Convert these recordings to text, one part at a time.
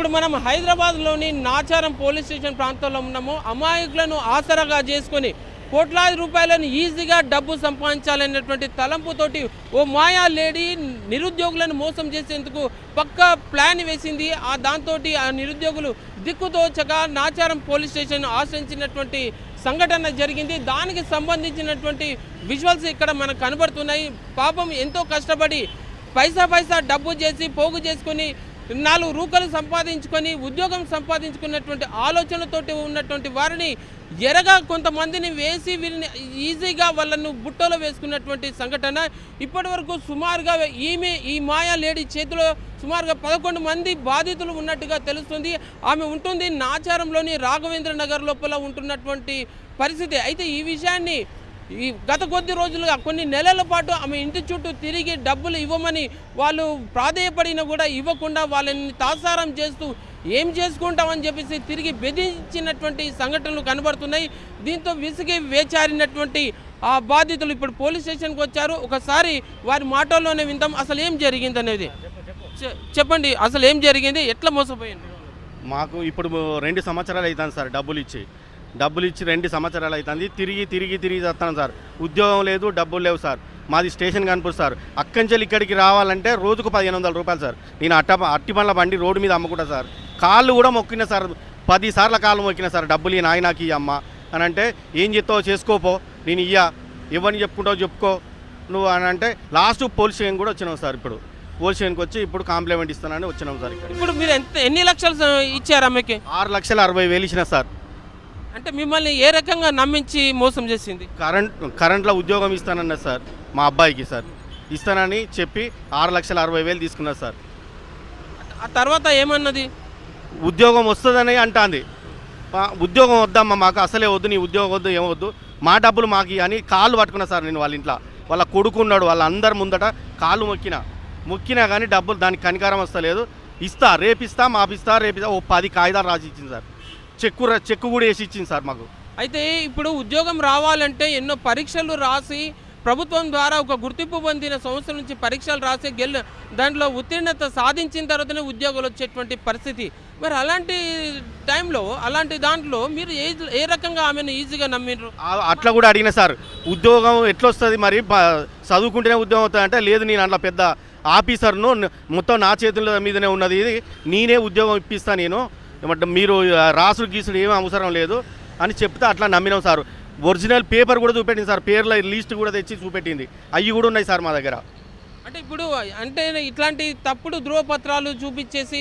ఇప్పుడు మనం హైదరాబాద్లోని నాచారం పోలీస్ స్టేషన్ ప్రాంతంలో ఉన్నాము. అమాయకులను ఆసరాగా చేసుకొని కోట్లాది రూపాయలను ఈజీగా డబ్బు సంపాదించాలనేటువంటి తలంపుతోటి ఓ మాయా లేడీ నిరుద్యోగులను మోసం చేసేందుకు పక్కా ప్లాన్ వేసింది. దాంతో ఆ నిరుద్యోగులు దిక్కుతోచక నాచారం పోలీస్ స్టేషన్ ఆశ్రయించినటువంటి సంఘటన జరిగింది. దానికి సంబంధించినటువంటి విజువల్స్ ఇక్కడ మనకు కనబడుతున్నాయి. పాపం ఎంతో కష్టపడి పైసా డబ్బు చేసి పోగు చేసుకొని 4 రూపాయలు సంపాదించుకొని ఉద్యోగం సంపాదించుకున్నటువంటి ఆలోచనతోటి ఉన్నటువంటి వారిని ఎరగా కొంతమందిని వేసి వీరిని ఈజీగా వాళ్ళను బుట్టలో వేసుకున్నటువంటి సంఘటన. ఇప్పటి వరకు సుమారుగా ఈ మాయా లేడీ చేతిలో సుమారుగా 11 మంది బాధితులు ఉన్నట్టుగా తెలుస్తుంది. ఆమె ఉంటుంది నాచారంలోని రాఘవేంద్ర నగర్ లోపల ఉంటున్నటువంటి పరిస్థితి. అయితే ఈ విషయాన్ని గత కొద్ది రోజులుగా కొన్ని నెలల పాటు ఆమె ఇంటి చుట్టూ తిరిగి డబ్బులు ఇవ్వమని వాళ్ళు ప్రాధేయపడినా కూడా ఇవ్వకుండా వాళ్ళని తాసారం చేస్తూ ఏం చేసుకుంటామని చెప్పేసి తిరిగి బెదిరించినటువంటి సంఘటనలు కనబడుతున్నాయి. దీంతో విసిగి వేచారినటువంటి ఆ బాధితులు ఇప్పుడు పోలీస్ స్టేషన్కి వచ్చారు. ఒకసారి వారి మాటల్లోనే విందాం. అసలు ఏం జరిగింది అనేది చెప్పండి. అసలు ఏం జరిగింది, ఎట్లా మోసపోయింది? మాకు ఇప్పుడు 2 సంవత్సరాలు అవుతుంది సార్. డబ్బులు ఇచ్చి 2 సంవత్సరాలు అవుతుంది. తిరిగి వస్తాను సార్. ఉద్యోగం లేదు, డబ్బులు లేవు సార్. మాది స్టేషన్ కనుపూర్ సార్. అక్కంచెలు ఇక్కడికి రావాలంటే రోజుకు 1500 రూపాయలు సార్. నేను అట్టి పండ్ల బండి రోడ్డు మీద అమ్ముకుంటా సార్. కాళ్ళు కూడా మొక్కినా సార్, 10 సార్ల కాళ్ళు మొక్కినా సార్. డబ్బులు ఈ నాయనకి అమ్మ అని అంటే ఏం చెప్తావో చేసుకోపో, నేను ఎవరిని చెప్పుకుంటావో చెప్పుకో నువ్వు అని అంటే లాస్ట్ పోలీస్ స్టేషన్ కూడా వచ్చినాం సార్. ఇప్పుడు పోలీస్ స్టేషన్కి వచ్చి ఇప్పుడు కాంప్లైంట్ ఇస్తానని వచ్చినాం సార్. ఇప్పుడు మీరు ఎన్ని లక్షలు ఇచ్చారు ఆమెకి? 6,60,000 ఇచ్చిన సార్. అంటే మిమ్మల్ని ఏ రకంగా నమ్మించి మోసం చేసింది? కరెంట్లో ఉద్యోగం ఇస్తానన్నారు సార్ మా అబ్బాయికి సార్. ఇస్తానని చెప్పి 6,60,000 తీసుకున్నారు సార్. ఆ తర్వాత ఏమన్నది? ఉద్యోగం వస్తుందని అంటాంది. ఉద్యోగం వద్దమ్మా, మాకు అసలే వద్దు, నీ ఉద్యోగం వద్దు, ఏమవద్దు, మా డబ్బులు మాకు అని కాళ్ళు పట్టుకున్నా సార్. నేను వాళ్ళ ఇంట్లో వాళ్ళ కొడుకున్నాడు, వాళ్ళ అందరి ముందట కాళ్ళు మొక్కినా కానీ డబ్బులు దానికి కనికారం వస్తలేదు. రేపిస్తా మాపిస్తా ఓ 10 కాగితాలు రాసి ఇచ్చింది సార్. చెక్కు కూడా వేసి ఇచ్చింది సార్ మాకు. అయితే ఇప్పుడు ఉద్యోగం రావాలంటే ఎన్నో పరీక్షలు రాసి ప్రభుత్వం ద్వారా ఒక గుర్తింపు పొందిన సంస్థల నుంచి పరీక్షలు రాసి దాంట్లో ఉత్తీర్ణత సాధించిన తర్వాతనే ఉద్యోగాలు వచ్చేటువంటి పరిస్థితి. మరి అలాంటి టైంలో అలాంటి దాంట్లో మీరు ఏ రకంగా ఆమెను ఈజీగా నమ్మినారు? అట్లా కూడా అడిగిన సార్. ఉద్యోగం ఎట్లా వస్తుంది మరి, చదువుకుంటేనే ఉద్యోగం అవుతుందంటే లేదు, నేను అట్లా పెద్ద ఆఫీసర్ను, మొత్తం నా చేతుల మీదనే ఉన్నది, ఇది నేనే ఉద్యోగం ఇప్పిస్తాను, నేను మీరు రాసుడు గీసుడు ఏమీ అవసరం లేదు అని చెప్తే అట్లా నమ్మినాం సార్. ఒరిజినల్ పేపర్ కూడా చూపెట్టింది సార్, పేర్ల లిస్ట్ కూడా తెచ్చి చూపెట్టింది. అవి కూడా ఉన్నాయి సార్ మా దగ్గర. అంటే ఇప్పుడు ఇట్లాంటి తప్పుడు ధృవపత్రాలు చూపించేసి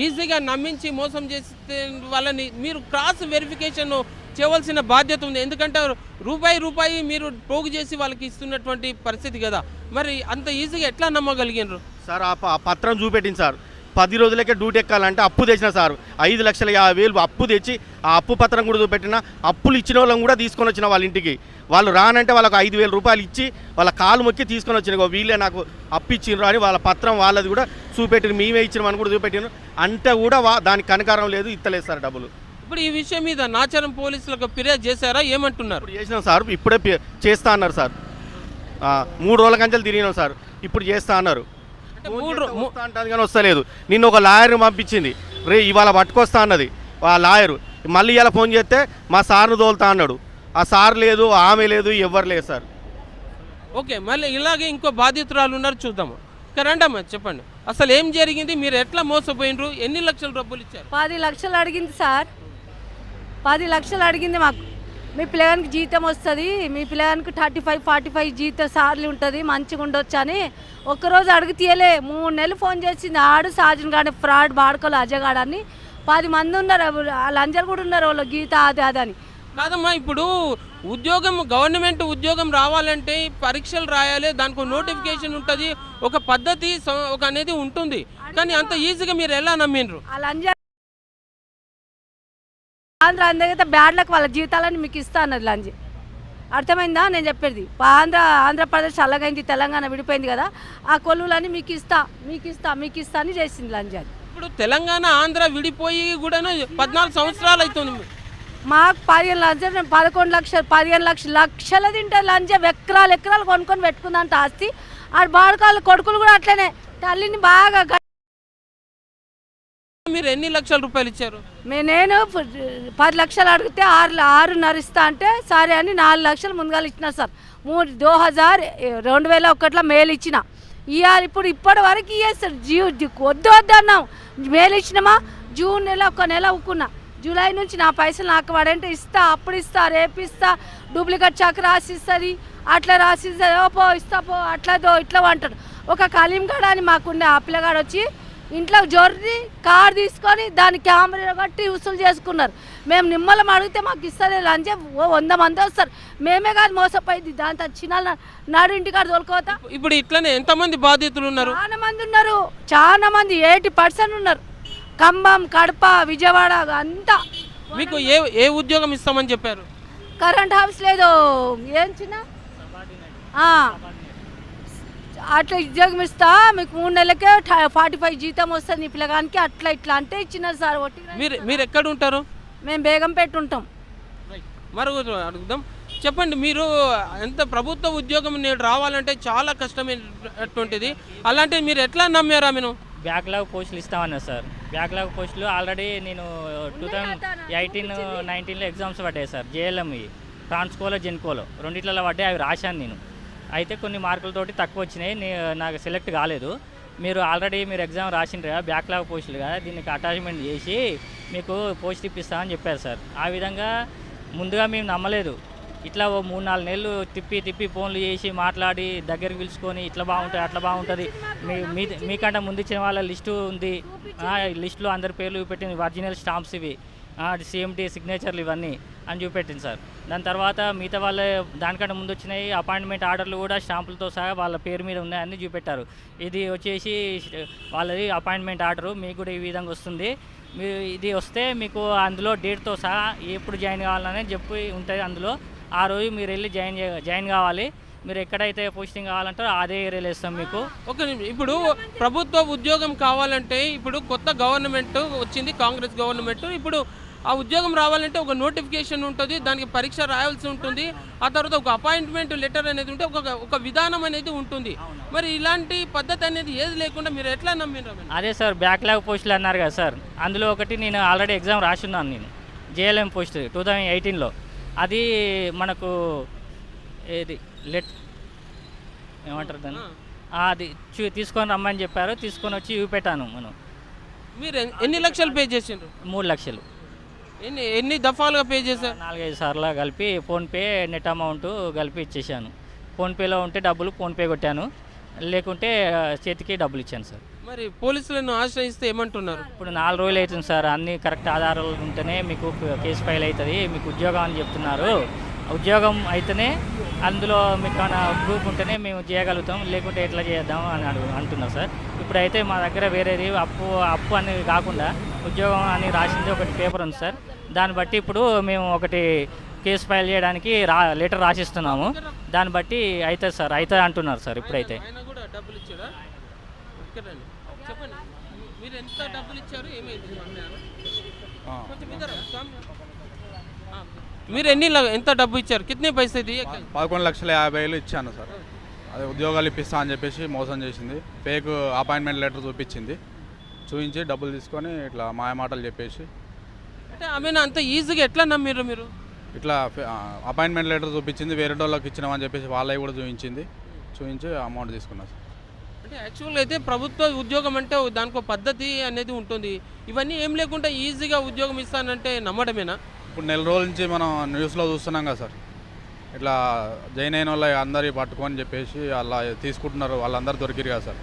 ఈజీగా నమ్మించి మోసం చేసే వాళ్ళని మీరు క్రాస్ వెరిఫికేషన్ చేయవలసిన బాధ్యత ఉంది. ఎందుకంటే రూపాయి మీరు పోగు చేసి వాళ్ళకి ఇస్తున్నటువంటి పరిస్థితి కదా. మరి అంత ఈజీగా ఎట్లా నమ్మగలిగినారు సార్? ఆ పత్రం చూపెట్టింది సార్. 10 రోజులకే డ్యూటీ ఎక్కాలంటే అప్పు తెచ్చిన సార్. 5,50,000 అప్పు తెచ్చి ఆ అప్పు పత్రం కూడా చూపెట్టిన. అప్పులు ఇచ్చిన వాళ్ళని కూడా తీసుకొని వచ్చిన వాళ్ళ ఇంటికి. వాళ్ళు రానంటే వాళ్ళకు 5,000 రూపాయలు ఇచ్చి వాళ్ళ కాలు మొక్కి తీసుకొని వచ్చిన. వీళ్ళే నాకు అప్పు ఇచ్చినారు అని వాళ్ళ పత్రం వాళ్ళది కూడా చూపెట్టిన. మేమే ఇచ్చినామని కూడా చూపెట్టినారు. అంటే కూడా దానికి కనకారం లేదు, ఇత్తలేదు సార్ డబ్బులు. ఇప్పుడు ఈ విషయం మీద నాచారం పోలీసులకు ఫిర్యాదు చేశారా? ఏమంటున్నారు? ఇప్పుడు చేసినాం సార్. ఇప్పుడే చేస్తా అన్నారు సార్. 3 రోజుల కంచెలు తిరిగినాం సార్. ఇప్పుడు చేస్తా అన్నారు. అంటారు కానీ వస్తలేదు. నిన్న ఒక లాయర్ని పంపించింది, ఇవాళ పట్టుకొస్తా అన్నది ఆ లాయరు. మళ్ళీ ఇలా ఫోన్ చేస్తే మా సార్ను తోలుతా అన్నాడు. ఆ సార్ లేదు, ఆమె లేదు, ఎవరు లేదు సార్. ఓకే, మళ్ళీ ఇలాగే ఇంకో బాధితురాలు ఉన్నారు, చూద్దాము. రండమ్మా, చెప్పండి అసలు ఏం జరిగింది, మీరు ఎట్లా మోసపోయినరు, ఎన్ని లక్షల డబ్బులు ఇచ్చారు? 10 లక్షలు అడిగింది సార్. 10 లక్షలు అడిగింది. మాకు మీ పిల్లగానికి జీతం వస్తుంది, మీ పిల్లగానికి 35-45 జీతం సార్లు ఉంటుంది, మంచిగా ఉండొచ్చు అని ఒక్కరోజు అడిగి తీయలే. 3 నెలలు ఫోన్ చేసింది. ఆడు సాజన్ గాడి ఫ్రాడ్ బాడుకోలు అజగాడని 10 మంది ఉన్నారు. వాళ్ళు అంజలు కూడా ఉన్నారు, వాళ్ళు గీత అది అని కాదమ్మా. ఇప్పుడు ఉద్యోగం, గవర్నమెంట్ ఉద్యోగం రావాలంటే పరీక్షలు రాయాలి, దానికి నోటిఫికేషన్ ఉంటుంది, ఒక పద్ధతి ఒక అనేది ఉంటుంది. కానీ అంత ఈజీగా మీరు ఎలా నమ్మినరు? వాళ్ళు అందరికైతే బ్యాడ్లకు వాళ్ళ జీతాలని మీకు ఇస్తా అన్నది లంజి. అర్థమైందా నేను చెప్పేది? ఆంధ్రప్రదేశ్ అలాగైంది, తెలంగాణ విడిపోయింది కదా, ఆ కొలువులని మీకు ఇస్తా అని చేసింది లంజి. అది ఇప్పుడు తెలంగాణ ఆంధ్ర విడిపోయి కూడా 14 సంవత్సరాలు అవుతుంది. మాకు 15 లక్షలు, 11 లక్షలు, 15 లక్షలు తింటారు లంజ. ఎకరాలు కొనుక్కొని పెట్టుకుందంట ఆస్తి. ఆ బాడుకాళ్ళు కొడుకులు కూడా అట్లనే తల్లిని బాగా మీరు ఎన్ని లక్షల రూపాయలు ఇచ్చారు? నేను 10 లక్షలు అడిగితే 6.5 ఇస్తా అంటే సరే అని 4 లక్షలు ముందుగా ఇచ్చిన సార్. 2001లో మేలు ఇచ్చిన. ఇప్పుడు ఇప్పటి వరకు ఇయ్యేస్తారు. వద్దు అన్నాం, మేలు ఇచ్చినామా, జూన్ నెల ఒక నెల ఊకున్నా, జూలై నుంచి నా పైసలు నాకు వాడంటే ఇస్తా, అప్పుడు ఇస్తా, రేపు ఇస్తా, డూప్లికేట్ చెక్ రాసిస్తుంది, అట్లా రాసిస్తుంది, పో ఇస్తా పో, అట్లాదో ఇట్లా అంటాడు. ఒక కలీంగఢ్ అని మాకుండే ఆ పిల్లగాడు వచ్చి ఇంట్లో జొర్రి కార్ తీసుకొని దాని కెమెరా కట్టి వసూలు చేసుకున్నారు. మేము నిమ్మలం అడిగితే మాకు ఇస్తలేదు అని చెప్పి 100 మంది వస్తారు. మేమే కాదు మోసపోయింది, దాంతో చిన్న నాడు ఇంటికాడ తోలుకోతా. ఇప్పుడు ఇట్లనే ఎంతమంది బాధితులు ఉన్నారు? చాలా మంది ఉన్నారు, చాలా మంది 80% ఉన్నారు. ఖమ్మం, కడప, విజయవాడ అంతా. మీకు ఏ ఉద్యోగం ఇస్తామని చెప్పారు? కరెంట్ హౌస్ లేదు, ఏం చిన్న అట్లా ఉద్యోగం ఇస్తా, మీకు 3 నెలలకే 45 జీతం వస్తుంది నీ పిల్లగానికి, అట్లా ఇట్లా అంటే ఇచ్చినారు సార్. మీరు ఎక్కడ ఉంటారు? మేము బేగంపేట ఉంటాం. మరొకరు అడుగుదాం. చెప్పండి, మీరు ఎంత ప్రభుత్వ ఉద్యోగం నేడు రావాలంటే చాలా కష్టమైనటువంటిది, అలాంటివి మీరు ఎట్లా నమ్మారా? మీరు బ్యాక్లాగ్ పోస్టులు ఇస్తామన్నా సార్. బ్యాక్లాగ్ పోస్టులు ఆల్రెడీ నేను 2018-19లో ఎగ్జామ్స్ పడ్డాయి సార్. జేఎల్ఎం, ట్రాన్స్కోలో, జెన్కోలో రెండిట్లలో పడ్డాయి. అవి రాశాను నేను. అయితే కొన్ని మార్కులతోటి తక్కువ వచ్చినాయి, నాకు సెలెక్ట్ కాలేదు. మీరు ఆల్రెడీ ఎగ్జామ్ రాసిండ్రు కదా, బ్యాక్లాగ్ పోస్టులు కదా, దీనికి అటాచ్మెంట్ చేసి మీకు పోస్ట్ ఇప్పిస్తామని చెప్పారు సార్. ఆ విధంగా ముందుగా మేము నమ్మలేదు. ఇట్లా 3-4 నెలలు తిప్పి ఫోన్లు చేసి మాట్లాడి దగ్గరికి పిలుచుకొని ఇట్లా బాగుంటుంది, అట్లా బాగుంటుంది, మీకంటే ముందు ఇచ్చిన వాళ్ళ లిస్టు ఉంది, లిస్టులో అందరి పేర్లు పెట్టింది, ఒరిజినల్ స్టాంప్స్ ఇవి, CMT సిగ్నేచర్లు ఇవన్నీ అని చూపెట్టింది సార్. దాని తర్వాత మిగతా వాళ్ళ దానికంటే ముందు వచ్చినాయి అపాయింట్మెంట్ ఆర్డర్లు కూడా స్టాంపులతో సహా వాళ్ళ పేరు మీద ఉన్నాయని చూపెట్టారు. ఇది వచ్చేసి వాళ్ళది అపాయింట్మెంట్ ఆర్డరు, మీకు కూడా ఈ విధంగా వస్తుంది, మీరు ఇది వస్తే మీకు అందులో డేట్తో సహా ఎప్పుడు జాయిన్ కావాలని చెప్పి ఉంటుంది. అందులో ఆ రోజు మీరు వెళ్ళి జాయిన్ కావాలి. మీరు ఎక్కడైతే పోస్టింగ్ కావాలంటారో అదే ఏరియాలో ఇస్తాం మీకు. ఇప్పుడు ప్రభుత్వ ఉద్యోగం కావాలంటే ఇప్పుడు కొత్త గవర్నమెంట్ వచ్చింది, కాంగ్రెస్ గవర్నమెంట్. ఇప్పుడు ఆ ఉద్యోగం రావాలంటే ఒక నోటిఫికేషన్ ఉంటుంది, దానికి పరీక్ష రాయాల్సి ఉంటుంది, ఆ తర్వాత ఒక అపాయింట్మెంట్ లెటర్ అనేది ఉంటే ఒక విధానం అనేది ఉంటుంది. మరి ఇలాంటి పద్ధతి అనేది ఏది లేకుండా మీరు ఎట్లా నమ్మినారు? అదే సార్, బ్యాక్లాగ్ పోస్టులు అన్నారు కదా సార్, అందులో ఒకటి నేను ఆల్రెడీ ఎగ్జామ్ రాసున్నాను. నేను JLM పోస్ట్ 2018లో, అది మనకు ఏది ఏమంటారు దాన్ని, అది తీసుకొని రమ్మని చెప్పారు. తీసుకొని వచ్చి చూపెట్టాను. మీరు ఎన్ని లక్షలు పే చేసిండ్రు? 3 లక్షలు. ఎన్ని దఫాలుగా పే చేశారు? 4-5 సార్లు కలిపి ఫోన్పే నెట్ అమౌంట్ కలిపి ఇచ్చేసాను. ఫోన్పేలో ఉంటే డబ్బులు ఫోన్పే కొట్టాను, లేకుంటే చేతికి డబ్బులు ఇచ్చాను సార్. మరి పోలీసులను ఆశ్రయిస్తే ఏమంటున్నారు? ఇప్పుడు 4 రోజులు అవుతుంది సార్. అన్ని కరెక్ట్ ఆధారాలు ఉంటేనే మీకు కేసు ఫైల్ అవుతుంది, మీకు ఉద్యోగం అని చెప్తున్నారు. ఉద్యోగం అయితేనే అందులో మీకు ప్రూఫ్ ఉంటేనే మేము చేయగలుగుతాం, లేకుంటే ఎట్లా చేద్దాం అని అంటున్నారు సార్. ఇప్పుడైతే మా దగ్గర వేరేది అప్పు అనేది కాకుండా ఉద్యోగం అని రాసింది ఒకటి పేపర్ ఉంది సార్. దాన్ని బట్టి ఇప్పుడు మేము ఒకటి కేసు ఫైల్ చేయడానికి లెటర్ రాసిస్తున్నాము. దాన్ని బట్టి అవుతుంది సార్, అవుతుంది అంటున్నారు సార్. ఇప్పుడైతే మీరు ఎంత డబ్బు ఇచ్చారు? కితనే పైసే దియే? 11,50,000 ఇచ్చాను సార్. అదే ఉద్యోగాలు ఇప్పిస్తా అని చెప్పేసి మోసం చేసింది. ఫేక్ అపాయింట్మెంట్ లెటర్ చూపించి డబ్బులు తీసుకొని ఇట్లా మాయమాటలు చెప్పేసి. అంటే ఆమె అంత ఈజీగా ఎట్లా నమ్మిరు మీరు? ఇట్లా అపాయింట్మెంట్ లెటర్ చూపించింది, వేరే వాళ్ళకి ఇచ్చినామని చెప్పేసి వాళ్ళవి కూడా చూపించి అమౌంట్ తీసుకున్నా సార్. అంటే యాక్చువల్గా అయితే ప్రభుత్వ ఉద్యోగం అంటే దానికి పద్ధతి అనేది ఉంటుంది. ఇవన్నీ ఏం లేకుండా ఈజీగా ఉద్యోగం ఇస్తానంటే నమ్మడమేనా? ఇప్పుడు 1 నెల రోజుల నుంచి మనం న్యూస్లో చూస్తున్నాం కదా సార్, ఇట్లా జాయిన్ అయిన వాళ్ళు అందరి పట్టుకొని చెప్పేసి అలా తీసుకుంటున్నారు, వాళ్ళందరూ దొరికిరు కదా సార్.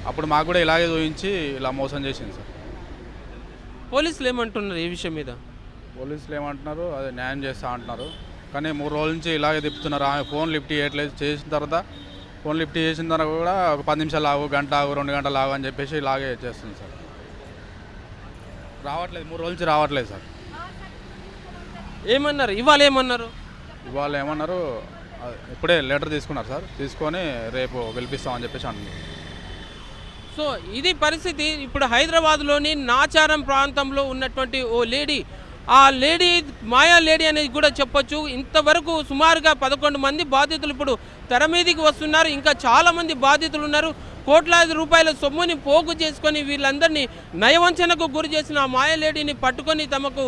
అప్పుడు మాకు కూడా ఇలాగే చూపించి ఇలా మోసం చేసింది సార్. పోలీసులు ఏమంటున్నారు ఈ విషయం మీద? పోలీసులు ఏమంటున్నారు, అదే న్యాయం చేస్తా అంటున్నారు. కానీ 3 రోజుల నుంచి ఇలాగే తిప్పుతున్నారు. ఆమె ఫోన్ లిఫ్ట్ చేయట్లేదు. చేసిన తర్వాత కూడా ఒక 10 నిమిషాలు ఆగు, గంట ఆగు, 2 గంటలు ఆగు అని చెప్పేసి ఇలాగే చేస్తుంది సార్. రావట్లేదు, 3 రోజుల నుంచి రావట్లేదు సార్. ఏమన్నారు ఇవాళ? ఏమన్నారు ఇప్పుడే లెటర్ తీసుకున్నారు సార్. తీసుకొని రేపు గెలిపిస్తామని చెప్పేసి అంటున్నారు. సో ఇది పరిస్థితి. ఇప్పుడు హైదరాబాద్లోని నాచారం ప్రాంతంలో ఉన్నటువంటి ఓ లేడీ ఆ లేడీ మాయా లేడీ అనేది కూడా చెప్పొచ్చు. ఇంతవరకు సుమారుగా 11 మంది బాధితులు ఇప్పుడు తెర మీదికి వస్తున్నారు. ఇంకా చాలామంది బాధితులు ఉన్నారు. కోట్లాది రూపాయల సొమ్ముని పోగు చేసుకొని వీళ్ళందరినీ నయవంచనకు గురి చేసిన ఆ మాయా లేడీని పట్టుకొని తమకు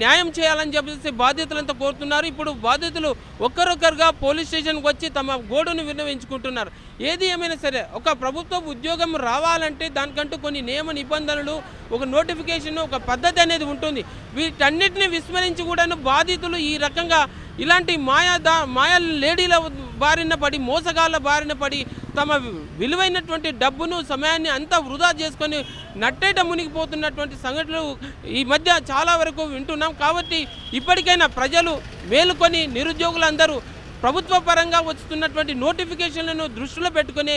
న్యాయం చేయాలని చెప్పేసి బాధితులంతా కోరుతున్నారు. ఇప్పుడు బాధితులు ఒక్కరొక్కరుగా పోలీస్ స్టేషన్కి వచ్చి తమ గోడును విన్నవించుకుంటున్నారు. ఏది ఏమైనా సరే ఒక ప్రభుత్వ ఉద్యోగం రావాలంటే దానికంటూ కొన్ని నియమ నిబంధనలు, ఒక నోటిఫికేషన్, ఒక పద్ధతి అనేది ఉంటుంది. వీటన్నిటిని విస్మరించి కూడాను బాధితులు ఈ రకంగా ఇలాంటి మాయా లేడీల బారిన పడి, మోసగాళ్ళ బారిన పడి తమ విలువైనటువంటి డబ్బును, సమయాన్ని అంతా వృధా చేసుకొని నట్టేట మునిగిపోతున్నటువంటి సంఘటనలు ఈ మధ్య చాలా వరకు వింటున్నాం. కాబట్టి ఇప్పటికైనా ప్రజలు మేలుకొని నిరుద్యోగులందరూ ప్రభుత్వ పరంగా వస్తున్నటువంటి నోటిఫికేషన్లను దృష్టిలో పెట్టుకుని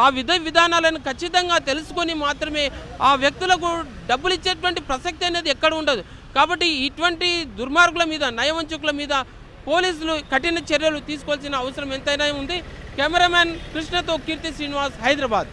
ఆ విధానాలను ఖచ్చితంగా తెలుసుకొని మాత్రమే ఆ వ్యక్తులకు డబ్బులు ఇచ్చేటువంటి ప్రసక్తి అనేది ఎక్కడ ఉండదు. కాబట్టి ఇటువంటి దుర్మార్గుల మీద, నయవంచకుల మీద పోలీసులు కఠిన చర్యలు తీసుకోవాల్సిన అవసరం ఎంతైనా ఉంది. కెమెరామ్యాన్ కృష్ణతో కీర్తి శ్రీనివాస్, హైదరాబాద్.